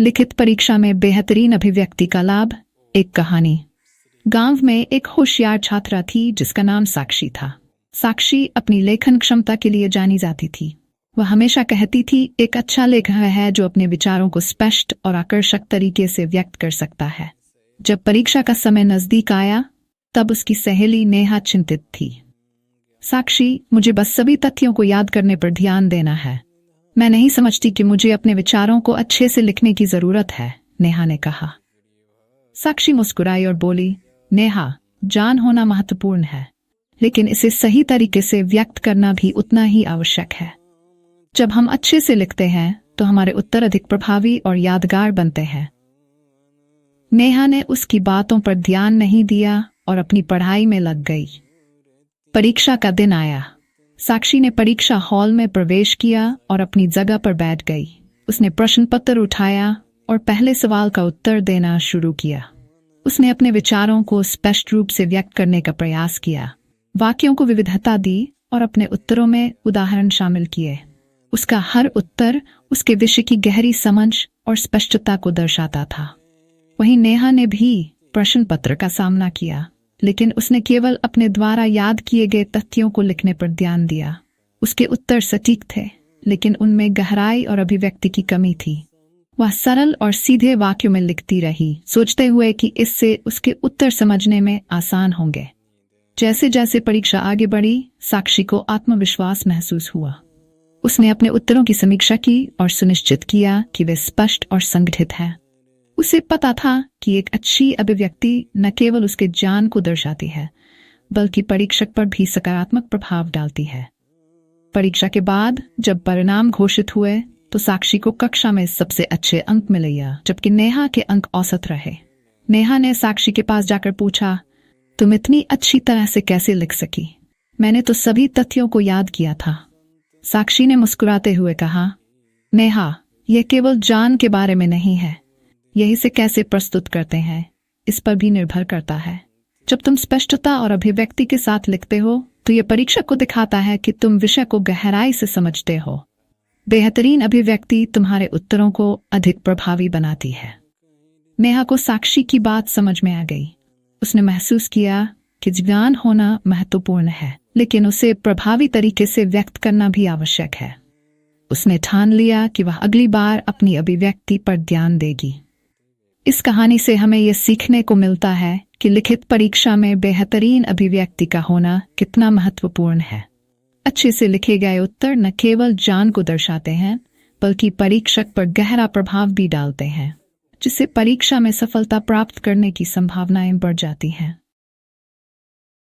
लिखित परीक्षा में बेहतरीन अभिव्यक्ति का लाभ। एक कहानी। गांव में एक होशियार छात्रा थी जिसका नाम साक्षी था। साक्षी अपनी लेखन क्षमता के लिए जानी जाती थी। वह हमेशा कहती थी, एक अच्छा लेखक है जो अपने विचारों को स्पष्ट और आकर्षक तरीके से व्यक्त कर सकता है। जब परीक्षा का समय नजदीक आया तब उसकी सहेली नेहा चिंतित थी। साक्षी, मुझे बस सभी तथ्यों को याद करने पर ध्यान देना है। मैं नहीं समझती कि मुझे अपने विचारों को अच्छे से लिखने की जरूरत है, नेहा ने कहा। साक्षी मुस्कुराई और बोली, नेहा, जान होना महत्वपूर्ण है, लेकिन इसे सही तरीके से व्यक्त करना भी उतना ही आवश्यक है। जब हम अच्छे से लिखते हैं तो हमारे उत्तर अधिक प्रभावी और यादगार बनते हैं। नेहा ने उसकी बातों पर ध्यान नहीं दिया और अपनी पढ़ाई में लग गई। परीक्षा का दिन आया। साक्षी ने परीक्षा हॉल में प्रवेश किया और अपनी जगह पर बैठ गई। उसने प्रश्न पत्र उठाया और पहले सवाल का उत्तर देना शुरू किया। उसने अपने विचारों को स्पष्ट रूप से व्यक्त करने का प्रयास किया, वाक्यों को विविधता दी और अपने उत्तरों में उदाहरण शामिल किए। उसका हर उत्तर उसके विषय की गहरी समझ और स्पष्टता को दर्शाता था। वहीं नेहा ने भी प्रश्न पत्र का सामना किया, लेकिन उसने केवल अपने द्वारा याद किए गए तथ्यों को लिखने पर ध्यान दिया। उसके उत्तर सटीक थे, लेकिन उनमें गहराई और अभिव्यक्ति की कमी थी। वह सरल और सीधे वाक्यों में लिखती रही, सोचते हुए कि इससे उसके उत्तर समझने में आसान होंगे। जैसे जैसे परीक्षा आगे बढ़ी, साक्षी को आत्मविश्वास महसूस हुआ। उसने अपने उत्तरों की समीक्षा की और सुनिश्चित किया कि वे स्पष्ट और संगठित हैं। उसे पता था कि एक अच्छी अभिव्यक्ति न केवल उसके ज्ञान को दर्शाती है, बल्कि परीक्षक पर भी सकारात्मक प्रभाव डालती है। परीक्षा के बाद जब परिणाम घोषित हुए तो साक्षी को कक्षा में सबसे अच्छे अंक मिले, जबकि नेहा के अंक औसत रहे। नेहा ने साक्षी के पास जाकर पूछा, तुम इतनी अच्छी तरह से कैसे लिख सकी? मैंने तो सभी तथ्यों को याद किया था। साक्षी ने मुस्कुराते हुए कहा, नेहा, यह केवल ज्ञान के बारे में नहीं है, यही से कैसे प्रस्तुत करते हैं इस पर भी निर्भर करता है। जब तुम स्पष्टता और अभिव्यक्ति के साथ लिखते हो तो यह परीक्षक को दिखाता है कि तुम विषय को गहराई से समझते हो। बेहतरीन अभिव्यक्ति तुम्हारे उत्तरों को अधिक प्रभावी बनाती है। नेहा को साक्षी की बात समझ में आ गई। उसने महसूस किया कि ज्ञान होना महत्वपूर्ण है, लेकिन उसे प्रभावी तरीके से व्यक्त करना भी आवश्यक है। उसने ठान लिया कि वह अगली बार अपनी अभिव्यक्ति पर ध्यान देगी। इस कहानी से हमें यह सीखने को मिलता है कि लिखित परीक्षा में बेहतरीन अभिव्यक्ति का होना कितना महत्वपूर्ण है। अच्छे से लिखे गए उत्तर न केवल ज्ञान को दर्शाते हैं, बल्कि परीक्षक पर गहरा प्रभाव भी डालते हैं, जिससे परीक्षा में सफलता प्राप्त करने की संभावनाएं बढ़ जाती हैं।